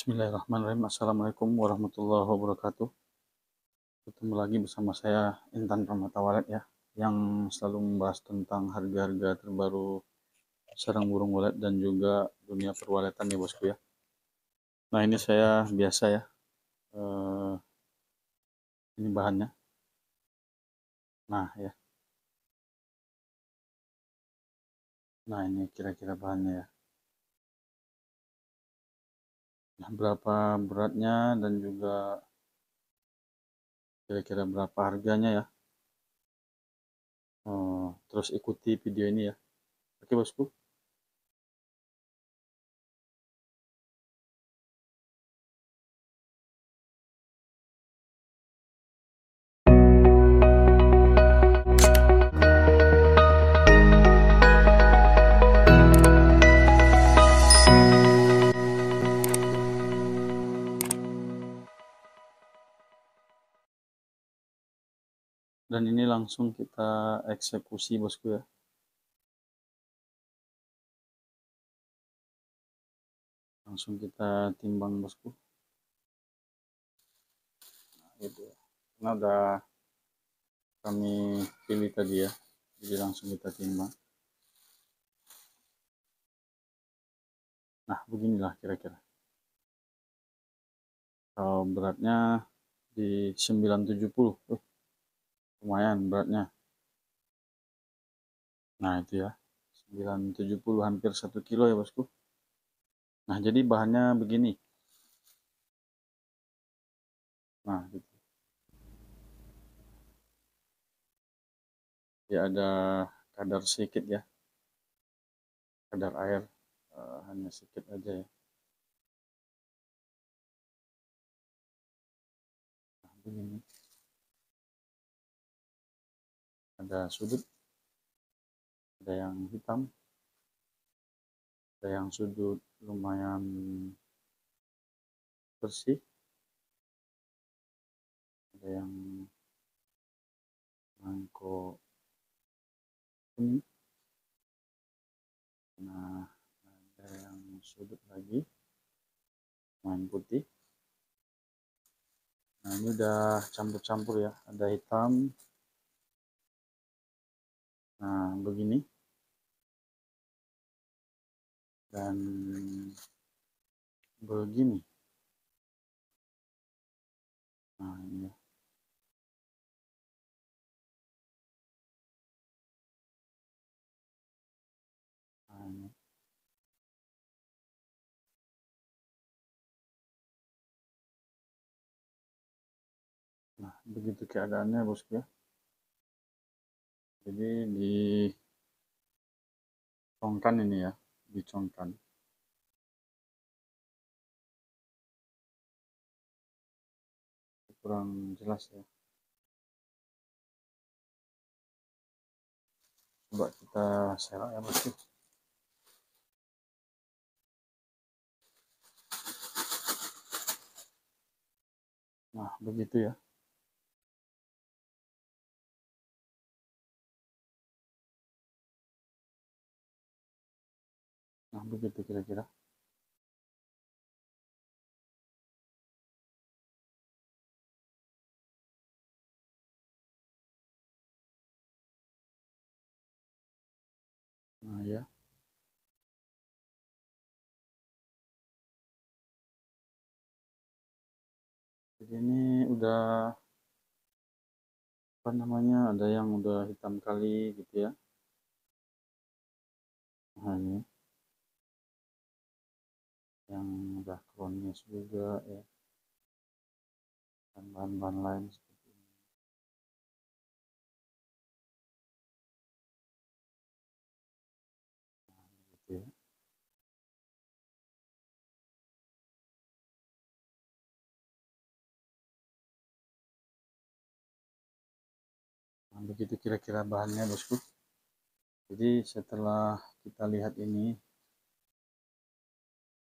Bismillahirrahmanirrahim. Assalamualaikum warahmatullahi wabarakatuh. Ketemu lagi bersama saya Intan Rahmatawalid ya, yang selalu membahas tentang harga-harga terbaru sarang burung walet dan juga dunia perwaletan ya bosku ya. Nah ini saya biasa ya, ini bahannya. Nah ya, nah ini kira-kira bahannya ya. Nah berapa beratnya dan juga kira-kira berapa harganya ya. Terus ikuti video ini ya. Oke bosku. Dan ini langsung kita eksekusi bosku ya. Langsung kita timbang bosku. Nah, gitu ya. Karena udah kami pilih tadi ya, jadi langsung kita timbang. Nah beginilah kira-kira. Kalau beratnya di 970, lumayan beratnya. Nah itu ya, 970 hampir 1 kilo ya bosku. Nah jadi bahannya begini. Nah gitu. Ya ada kadar sedikit ya, kadar air hanya sedikit aja ya. Nah begini. Ada sudut, ada yang hitam, ada yang sudut lumayan bersih, ada yang mangkok kuning. Nah ada yang sudut lagi main putih. Nah ini udah campur-campur ya, ada hitam. Nah begini, dan begini. Nah ini ya. Nah, ini. Nah begitu keadaannya bosku ya. Jadi dicongkan ini ya, dicongkan. Kurang jelas ya. Coba kita serak ya bosku. Nah begitu ya. Nah begitu kira-kira. Nah ya. Jadi ini udah apa namanya, ada yang udah hitam kali gitu ya. Nah ini yang udah kronis juga ya, dan bahan-bahan lain seperti ini. Nah, gitu ya. Nah, begitu kira-kira bahannya bosku. Jadi setelah kita lihat ini,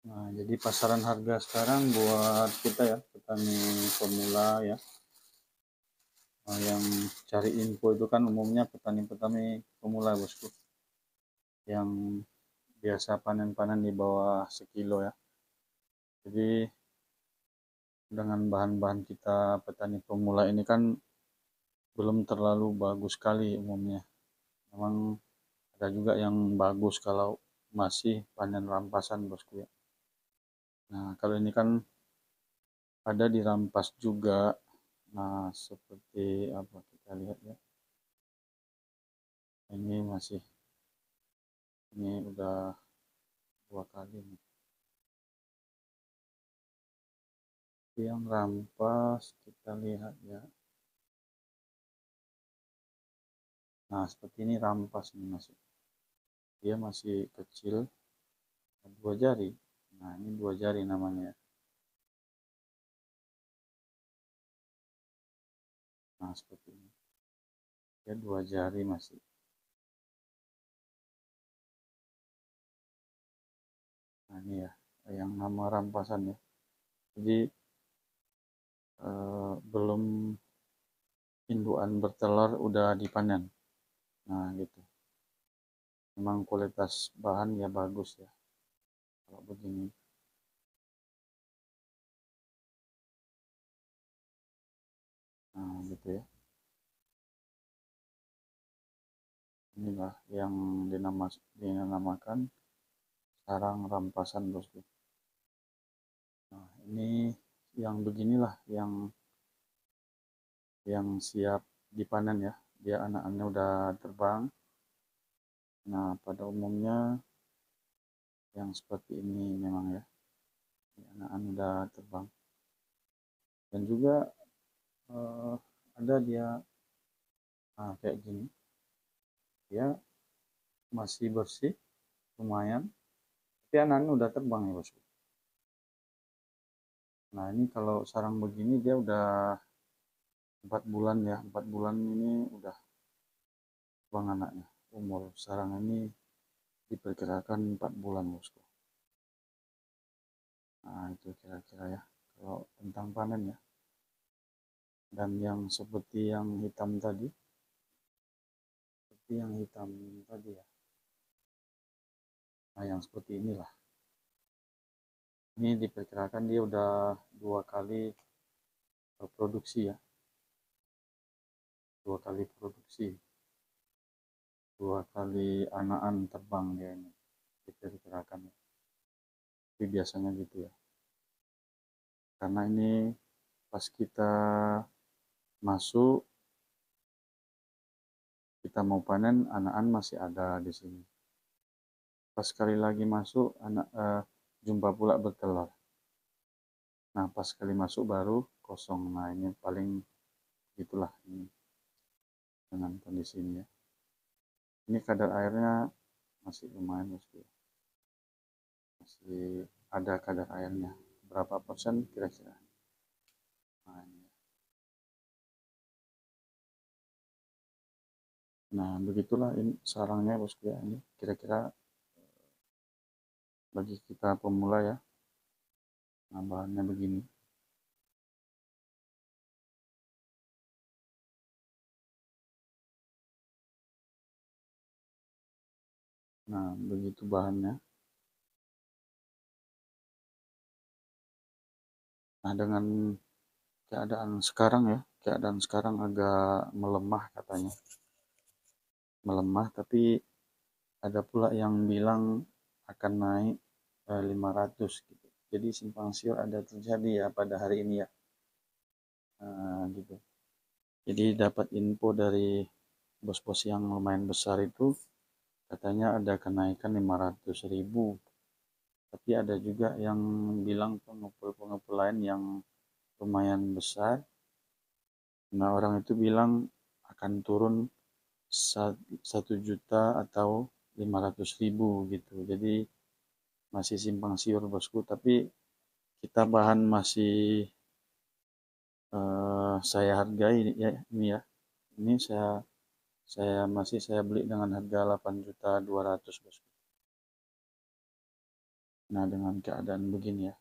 nah jadi pasaran harga sekarang buat kita ya, petani pemula ya, nah, yang cari info itu kan umumnya petani-petani pemula bosku, yang biasa panen-panen di bawah sekilo ya. Jadi dengan bahan-bahan kita petani pemula ini kan belum terlalu bagus sekali umumnya. Memang ada juga yang bagus kalau masih panen rampasan bosku ya. Nah kalau ini kan ada dirampas juga. Nah seperti apa kita lihat ya. Ini masih, ini udah 2 kali nih. Yang rampas kita lihat ya. Nah seperti ini rampas ini masih. Dia masih kecil, 2 jari. Nah ini 2 jari namanya. Nah seperti ini. Dia 2 jari masih. Nah ini ya, yang nama rampasan ya. Jadi belum induan bertelur udah dipanen. Nah gitu. Memang kualitas bahan ya bagus ya. Kalau begini. Nah gitu ya. Inilah yang dinamakan sarang rampasan bosku. Nah ini yang beginilah yang siap dipanen ya. Dia anak-anaknya udah terbang. Nah pada umumnya yang seperti ini memang ya. Anak-anak udah terbang. Dan juga ada dia kayak gini. Dia masih bersih, lumayan. Tapi anak-anak udah terbang ya bosku. Nah ini kalau sarang begini dia udah 4 bulan ya. 4 bulan ini udah terbang anaknya. Umur sarang ini diperkirakan 4 bulan bosku. Nah itu kira-kira ya. Kalau tentang panen ya. Dan yang seperti yang hitam tadi. Seperti yang hitam tadi ya. Nah yang seperti inilah. Ini diperkirakan dia udah 2 kali produksi ya. 2 kali produksi. 2 kali anakan terbang dia ini. Diperkirakan. Tapi biasanya gitu ya. Karena ini pas kita masuk, kita mau panen, anakan masih ada di sini. Pas sekali lagi masuk, jumpa pula bertelur. Nah pas sekali masuk baru kosong. Nah ini paling gitulah ini dengan kondisi ini ya. Ini kadar airnya masih lumayan bosku. Masih ada kadar airnya. Berapa persen kira-kira? Nah, ini. Nah begitulah ini sarangnya bosku ya. Ini kira-kira bagi kita pemula ya. Nah bahannya begini. Nah begitu bahannya. Nah dengan keadaan sekarang ya, keadaan sekarang agak melemah katanya. Melemah tapi ada pula yang bilang akan naik 500 gitu. Jadi simpang siur ada terjadi ya pada hari ini ya. Nah, gitu. Jadi dapat info dari bos-bos yang lumayan besar itu katanya ada kenaikan 500.000. Tapi ada juga yang bilang pengepul-pengepul lain yang lumayan besar. Nah orang itu bilang akan turun 1 juta atau 500.000 gitu. Jadi masih simpang siur bosku. Tapi kita bahan masih saya hargai ya ini ya. Ini saya beli dengan harga 8.200.000 bosku. Nah dengan keadaan begini ya,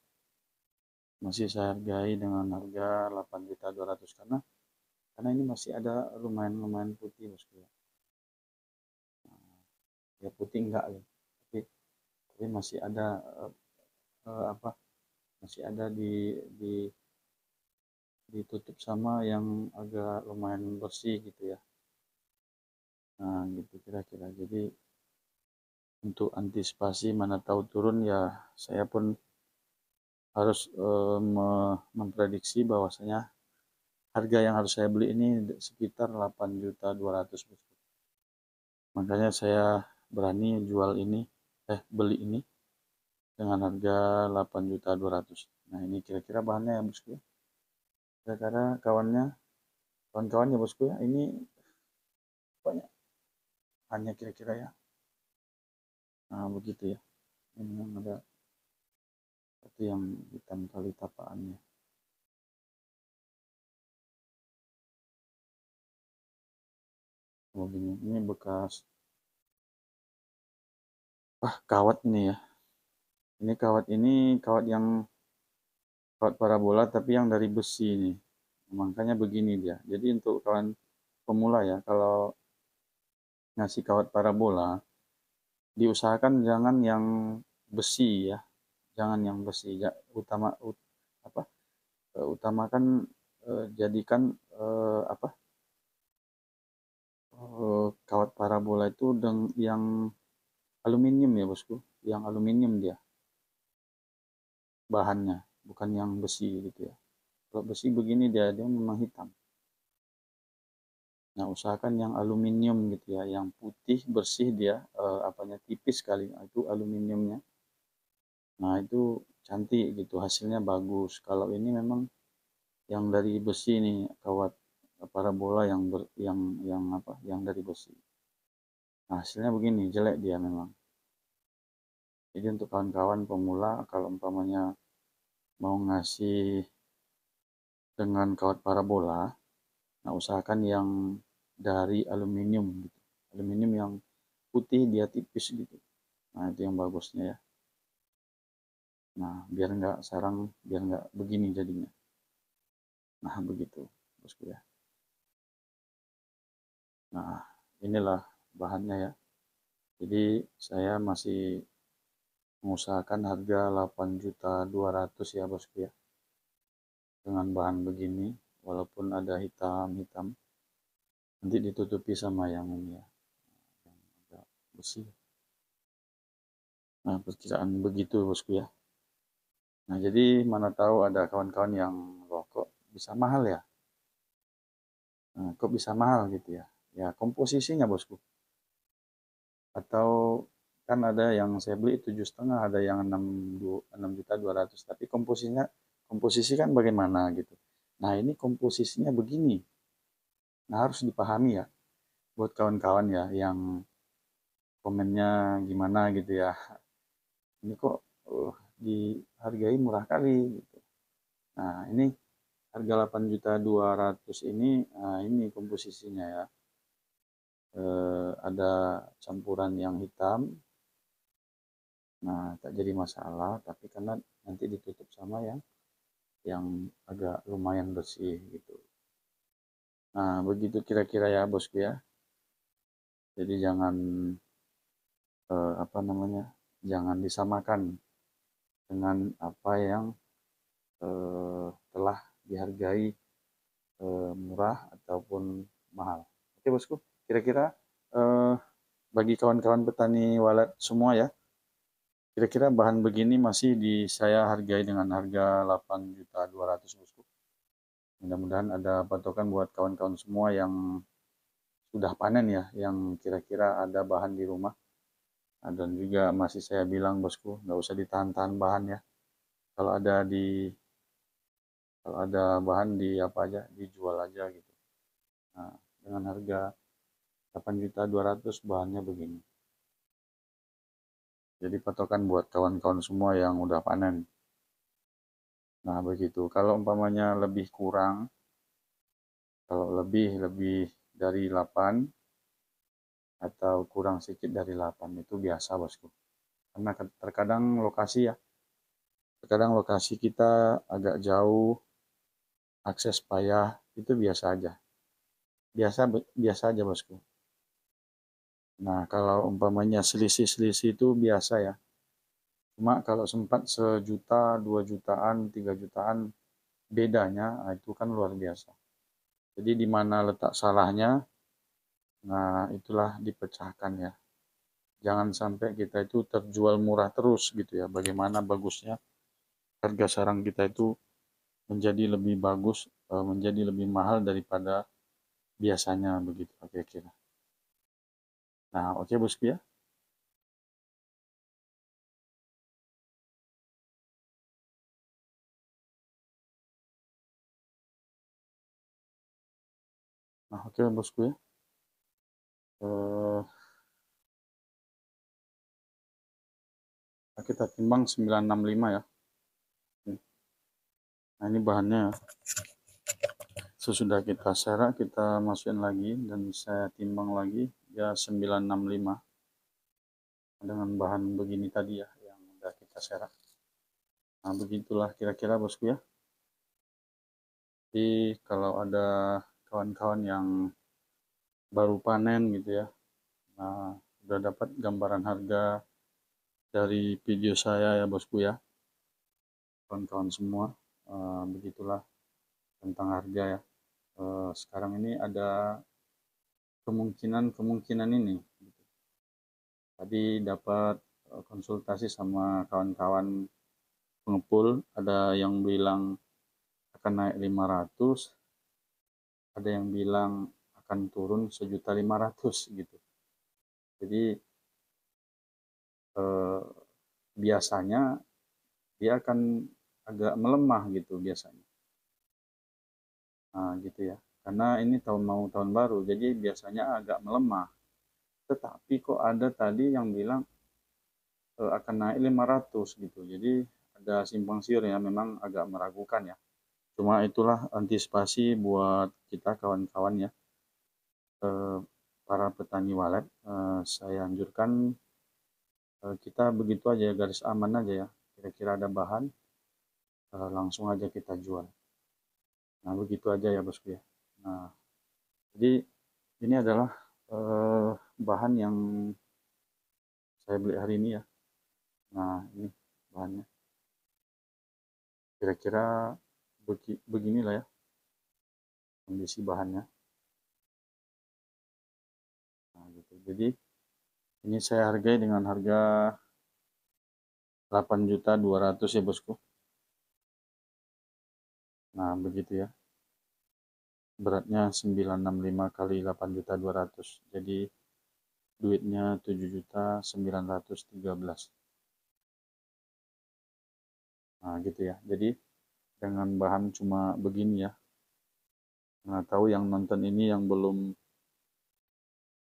masih saya hargai dengan harga 8.200.000 karena ini masih ada lumayan putih bosku ya. Ya putih enggak ya, tapi masih ada apa? Masih ada di ditutup sama yang agak lumayan bersih gitu ya. Nah gitu kira-kira. Jadi untuk antisipasi mana tahu turun ya, saya pun harus memprediksi bahwasanya harga yang harus saya beli ini sekitar 8.200.000. Makanya saya berani jual ini, beli ini dengan harga 8.200.000. Nah ini kira-kira bahannya ya bosku. Kira-kira kawan-kawan ya bosku ya, ini banyak hanya kira-kira ya. Nah begitu ya. Ini yang ada seperti yang hitam kali tapaannya. Oh gini, ini bekas kawat ini ya. Ini kawat yang kawat parabola tapi yang dari besi ini. Makanya begini dia. Jadi untuk kawan pemula ya, kalau ngasih kawat parabola, diusahakan jangan yang besi ya. Jangan yang besi. Ya, apa? Utamakan jadikan kawat parabola itu yang aluminium ya bosku. Yang aluminium dia bahannya, bukan yang besi gitu ya. Kalau besi begini dia memang hitam. Nah, usahakan yang aluminium gitu ya, yang putih bersih dia, apanya tipis sekali, nah, itu aluminiumnya. Nah, itu cantik gitu, hasilnya bagus. Kalau ini memang yang dari besi nih, kawat parabola yang dari besi. Nah, hasilnya begini, jelek dia memang. Jadi untuk kawan-kawan pemula, kalau umpamanya mau ngasih dengan kawat parabola, nah usahakan yang dari aluminium gitu. Aluminium yang putih dia tipis gitu. Nah itu yang bagusnya ya. Nah biar nggak sarang, biar nggak begini jadinya. Nah begitu bosku ya. Nah inilah bahannya ya. Jadi saya masih mengusahakan harga 8.200.000 ya bosku ya. Dengan bahan begini, walaupun ada hitam-hitam, nanti ditutupi sama yang ini ya, yang agak bersih. Nah perkiraan begitu bosku ya. Nah jadi mana tahu ada kawan-kawan yang loh kok bisa mahal ya. Nah, kok bisa mahal gitu ya. Ya komposisinya bosku. Atau kan ada yang saya beli 7,5, ada yang 6.200.000, tapi komposisi kan bagaimana gitu. Nah ini komposisinya begini. Nah harus dipahami ya buat kawan-kawan ya yang komennya gimana gitu ya. Ini kok dihargai murah kali gitu. Nah ini harga 8.200.000 ini, nah ini komposisinya ya. Ada campuran yang hitam, nah tak jadi masalah, tapi karena nanti ditutup sama yang agak lumayan bersih gitu. Nah begitu kira-kira ya bosku ya. Jadi jangan apa namanya, jangan disamakan dengan apa yang telah dihargai murah ataupun mahal. Oke bosku, kira-kira eh, bagi kawan-kawan petani walet semua ya, kira-kira bahan begini masih saya hargai dengan harga 8.200.000 bosku. Mudah-mudahan ada patokan buat kawan-kawan semua yang sudah panen ya, yang kira-kira ada bahan di rumah. Nah, dan juga masih saya bilang bosku, nggak usah ditahan-tahan bahan ya. Kalau ada kalau ada bahan di apa aja, dijual aja gitu. Nah, dengan harga 8.200.000 bahannya begini. Jadi patokan buat kawan-kawan semua yang udah panen. Nah, begitu. Kalau umpamanya lebih kurang, kalau lebih dari 8 atau kurang sedikit dari 8 itu biasa bosku. Karena terkadang lokasi ya, terkadang lokasi kita agak jauh, akses payah, itu biasa aja. Biasa biasa aja bosku. Nah, kalau umpamanya selisih-selisih itu biasa ya. Cuma kalau sempat 1 juta, 2 jutaan, 3 jutaan, bedanya, nah itu kan luar biasa. Jadi di mana letak salahnya, nah itulah dipecahkan ya. Jangan sampai kita itu terjual murah terus gitu ya. Bagaimana bagusnya harga sarang kita itu menjadi lebih bagus, menjadi lebih mahal daripada biasanya begitu kira-kira. Nah, oke bosku ya. Nah, oke bosku ya. Eh, kita timbang 965 ya. Nah, ini bahannya ya. Sesudah kita serak, kita masukin lagi dan saya timbang lagi ya 965 dengan bahan begini tadi ya yang udah kita serak. Nah, begitulah kira-kira bosku ya. Jadi kalau ada kawan-kawan yang baru panen gitu ya, nah udah dapat gambaran harga dari video saya ya bosku ya, kawan-kawan semua. Begitulah tentang harga ya. Sekarang ini ada kemungkinan ini. Tadi dapat konsultasi sama kawan-kawan pengepul, ada yang bilang akan naik 500, ada yang bilang akan turun 1.500.000 gitu. Jadi eh, biasanya dia akan agak melemah gitu biasanya. Nah, gitu ya. Karena ini tahun mau tahun baru, jadi biasanya agak melemah. Tetapi kok ada tadi yang bilang akan naik 500 gitu. Jadi ada simpang siur ya, memang agak meragukan ya. Cuma itulah antisipasi buat kita kawan-kawan ya, para petani walet. Saya anjurkan kita begitu aja, garis aman aja ya. Kira-kira ada bahan, langsung aja kita jual. Nah, begitu aja ya bosku ya. Nah, jadi ini adalah bahan yang saya beli hari ini ya. Nah, ini bahannya. Kira-kira beginilah ya kondisi bahannya. Nah, gitu. Jadi ini saya hargai dengan harga 8.200.000 ya bosku. Nah, begitu ya. Beratnya 965 kali 8.200.000. Jadi duitnya 7.913. Nah, gitu ya. Jadi dengan bahan cuma begini ya. Nah, tahu yang nonton ini yang belum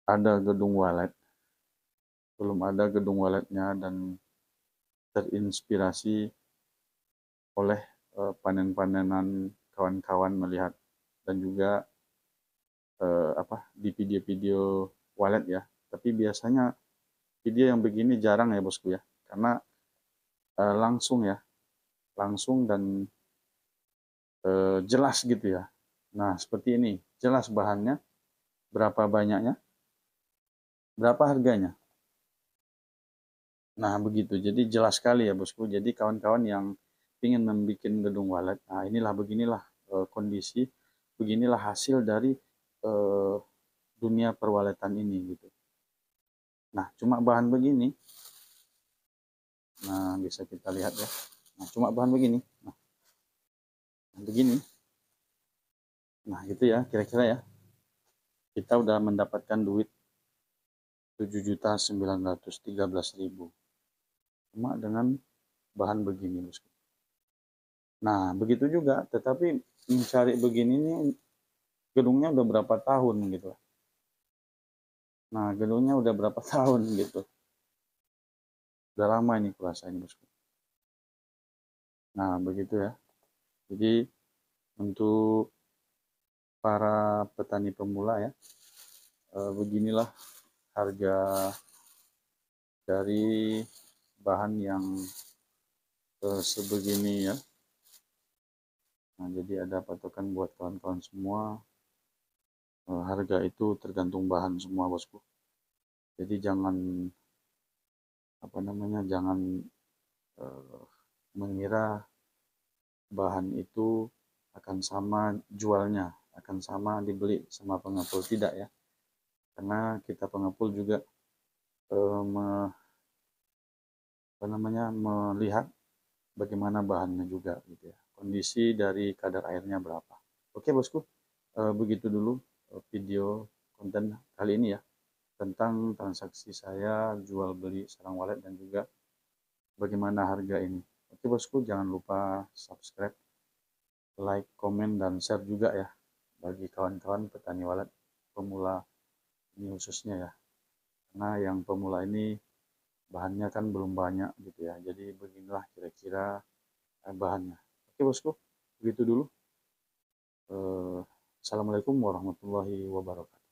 ada gedung walet, belum ada gedung waletnya dan terinspirasi oleh panen-panenan kawan-kawan melihat dan juga di video-video walet ya. Tapi biasanya video yang begini jarang ya bosku ya, karena langsung ya, langsung dan jelas gitu ya. Nah seperti ini, jelas bahannya, berapa banyaknya, berapa harganya. Nah begitu, jadi jelas sekali ya bosku. Jadi kawan-kawan yang ingin membuat gedung walet, nah inilah beginilah kondisi, beginilah hasil dari uh, dunia perwaletan ini gitu. Nah cuma bahan begini, nah bisa kita lihat ya. Nah cuma bahan begini, nah begini. Nah gitu ya kira-kira ya. Kita udah mendapatkan duit 7.913.000 cuma dengan bahan begini bosku. Nah begitu juga, tetapi mencari begini nih gedungnya udah berapa tahun gitu. Nah gedungnya udah berapa tahun gitu. Udah lama ini kurasa ini bosku. Nah begitu ya. Jadi untuk para petani pemula ya, beginilah harga dari bahan yang sebegini ya. Nah, jadi ada patokan buat kawan-kawan semua. Harga itu tergantung bahan semua, bosku. Jadi jangan jangan mengira bahan itu akan sama jualnya, akan sama dibeli sama pengepul, tidak ya. Karena kita pengepul juga eh, me- melihat bagaimana bahannya juga gitu ya. Kondisi dari kadar airnya berapa. Oke bosku, begitu dulu video konten kali ini ya tentang transaksi saya jual beli sarang walet dan juga bagaimana harga ini. Oke bosku, jangan lupa subscribe, like, komen, dan share juga ya bagi kawan-kawan petani walet pemula ini khususnya ya. Karena yang pemula ini bahannya kan belum banyak gitu ya. Jadi beginilah kira-kira bahannya. Oke bosku, begitu dulu. Assalamualaikum warahmatullahi wabarakatuh.